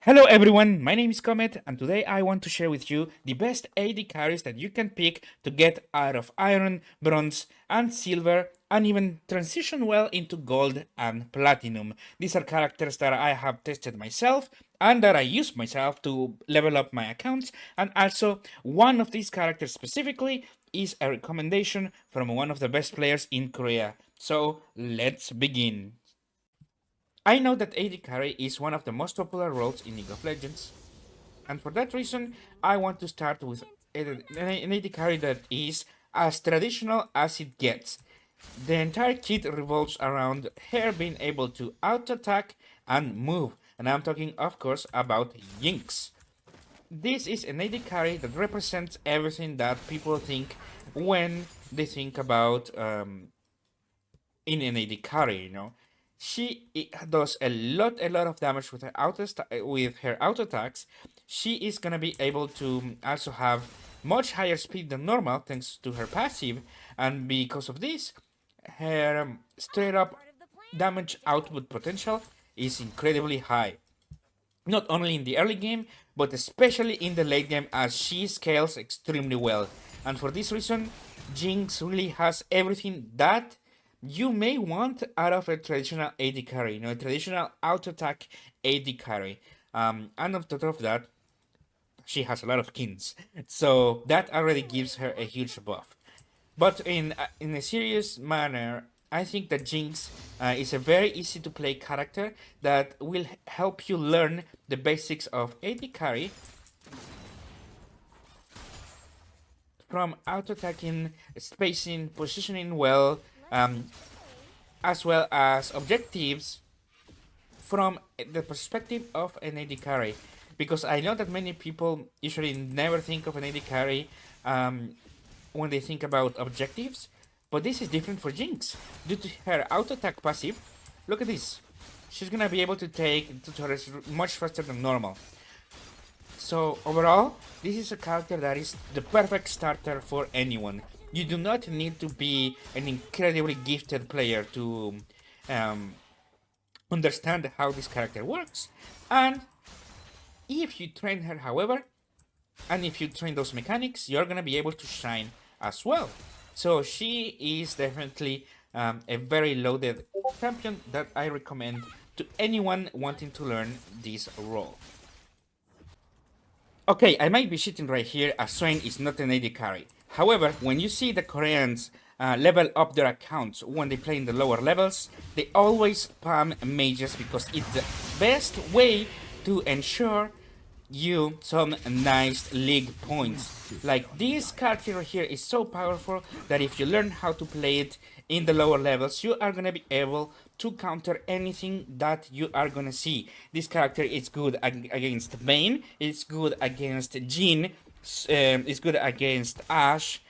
Hello everyone, my name is Comet and today I want to share with you the best AD carries that you can pick to get out of Iron, Bronze and Silver and even transition well into Gold and Platinum. These are characters that I have tested myself and that I use myself to level up my accounts, and also one of these characters specifically is a recommendation from one of the best players in Korea. So let's begin. I know that AD carry is one of the most popular roles in League of Legends, and for that reason, I want to start with an AD carry that is as traditional as it gets. The entire kit revolves around her being able to auto attack and move, and I'm talking, of course, about Jinx. This is an AD carry that represents everything that people think when they think about in an AD carry, She does a lot of damage with her auto attacks. She is gonna be able to also have much higher speed than normal thanks to her passive, and because of this, her straight up damage output potential is incredibly high. Not only in the early game, but especially in the late game, as she scales extremely well. And for this reason, Jinx really has everything that you may want out of a traditional AD carry, a traditional auto attack AD carry. And on top of that, she has a lot of kins, so that already gives her a huge buff. But in a serious manner, I think that Jinx is a very easy to play character that will help you learn the basics of AD carry, from auto attacking, spacing, positioning well, um, as well as objectives from the perspective of an AD carry. Because I know that many people usually never think of an AD carry when they think about objectives, but this is different for Jinx. Due to her auto attack passive, look at this. She's gonna be able to take tutorials much faster than normal. So overall, this is a character that is the perfect starter for anyone. You do not need to be an incredibly gifted player to um, understand how this character works. And if you train her, however, and if you train those mechanics, you're gonna be able to shine as well. So she is definitely a very loaded champion that I recommend to anyone wanting to learn this role. Okay, I might be shitting right here as Swain is not an AD carry. However, when you see the Koreans level up their accounts when they play in the lower levels, they always spam mages because it's the best way to ensure you some nice league points. Like this character here is so powerful that if you learn how to play it in the lower levels, you are gonna be able to counter anything that you are gonna see. This character is good against Vayne, it's good against Jean, it's good against Ashe,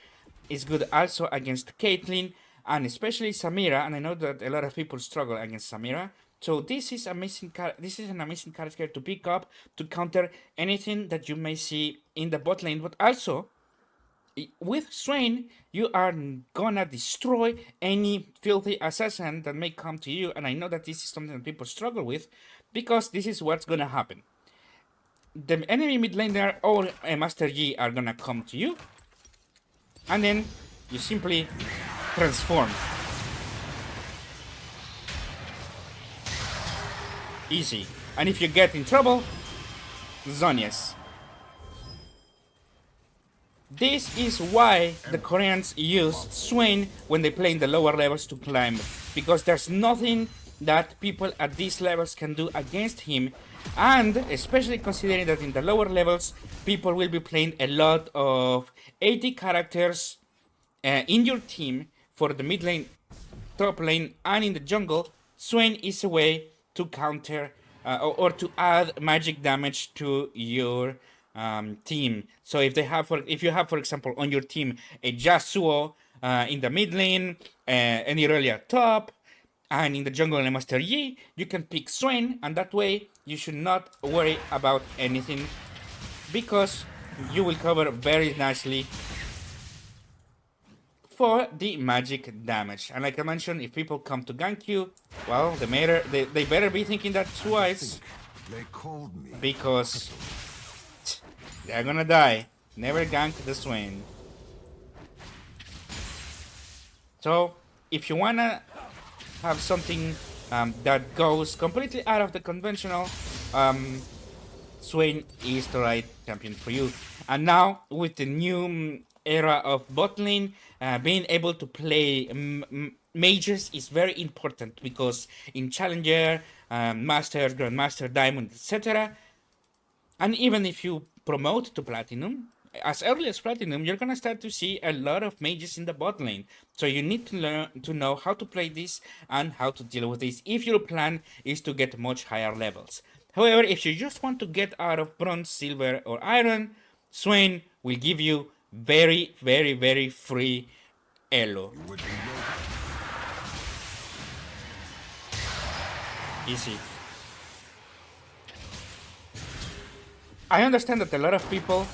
it's good also against Caitlyn, and especially Samira. And I know that a lot of people struggle against Samira. So this is amazing. This is an amazing character to pick up to counter anything that you may see in the bot lane. But also, with Swain, you are gonna destroy any filthy assassin that may come to you. And I know that this is something that people struggle with, because this is what's gonna happen. The enemy mid laner or a Master Yi are gonna come to you, and then you simply transform. Easy. And if you get in trouble, Zonias. This is why the Koreans use Swain when they play in the lower levels to climb, because there's nothing that people at these levels can do against him, and especially considering that in the lower levels people will be playing a lot of AD characters in your team for the mid lane, top lane, and in the jungle. Swain is a way to counter or to add magic damage to your team. So if if you have, for example, on your team a Yasuo in the mid lane, an Irelia top, and in the jungle a Master Yi, you can pick Swain, and that way you should not worry about anything, because you will cover very nicely for the magic damage. And like I mentioned, if people come to gank you, well, they better be thinking that twice, They called me. because they're gonna die. Never gank the Swain. So if you wanna have something that goes completely out of the conventional, Swain is the right champion for you. And now with the new era of bot lane, being able to play mages is very important because in Challenger, Master, Grandmaster, Diamond, etc., and even if you promote to Platinum, as early as Platinum, you're gonna start to see a lot of mages in the bot lane. So you need to learn to know how to play this and how to deal with this if your plan is to get much higher levels. However, if you just want to get out of bronze, silver, or iron, Swain will give you very, very, very free elo. You would be welcome. Easy. I understand that a lot of people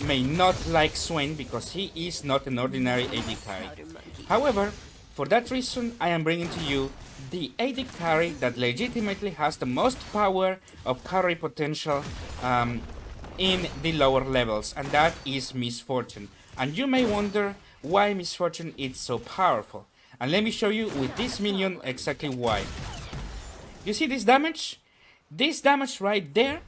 may not like Swain because he is not an ordinary AD carry. However, for that reason, I am bringing to you the AD carry that legitimately has the most power of carry potential in the lower levels, and that is Misfortune. And you may wonder why Misfortune is so powerful. And let me show you with this minion exactly why. You see this damage? This damage right there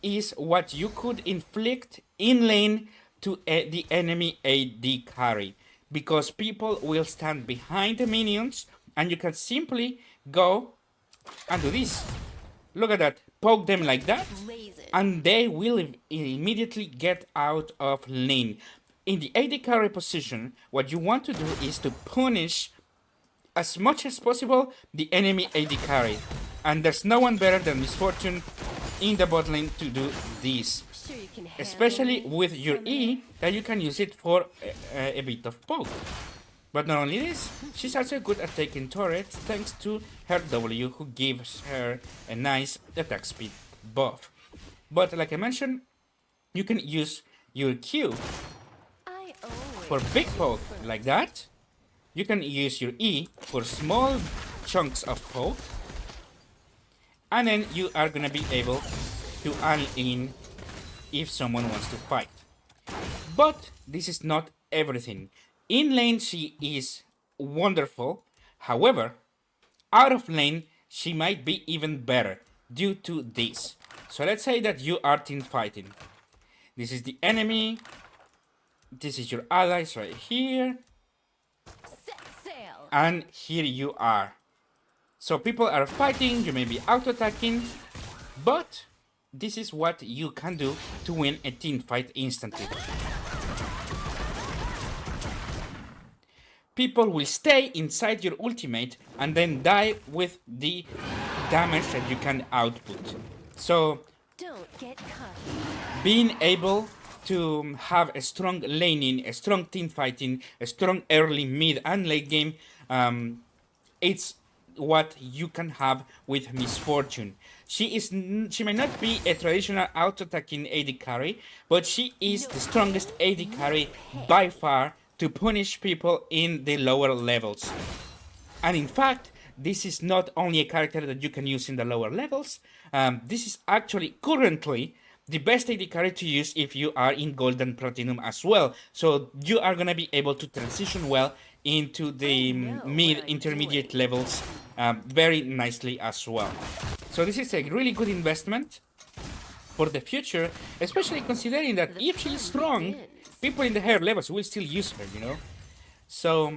is what you could inflict in lane to the enemy AD carry, because people will stand behind the minions and you can simply go and do this. Look at that. Poke them like that and they will immediately get out of lane. In the AD carry position, what you want to do is to punish as much as possible the enemy AD carry. And there's no one better than Misfortune in the bot lane to do this. Especially with your E, that you can use it for a bit of poke. But not only this, she's also good at taking turrets thanks to her W, who gives her a nice attack speed buff. But like I mentioned, you can use your Q for big poke like that. You can use your E for small chunks of poke. And then you are gonna be able to all-in if someone wants to fight. But this is not everything. In lane she is wonderful. However, out of lane she might be even better due to this. So let's say that you are team fighting. This is the enemy. This is your allies right here. And here you are. So people are fighting, you may be auto-attacking, but this is what you can do to win a team fight instantly. People will stay inside your ultimate and then die with the damage that you can output. So being able to have a strong laning, a strong team fighting, a strong early, mid, and late game, it's what you can have with Misfortune. She may not be a traditional auto-attacking AD carry, but she is the strongest AD carry by far to punish people in the lower levels. And in fact, this is not only a character that you can use in the lower levels, this is actually currently the best AD carry to use if you are in Gold and Platinum as well. So you are gonna be able to transition well into the mid-intermediate levels very nicely as well. So this is a really good investment for the future, especially considering that if she is strong, people in the higher levels will still use her, you know? So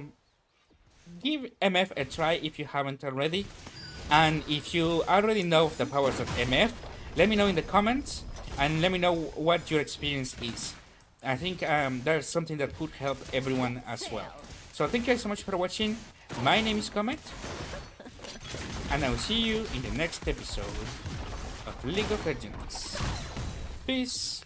give MF a try if you haven't already. And if you already know the powers of MF, let me know in the comments and let me know what your experience is. I think there's something that could help everyone as well. So thank you guys so much for watching. My name is Comet, and I will see you in the next episode of League of Legends. Peace.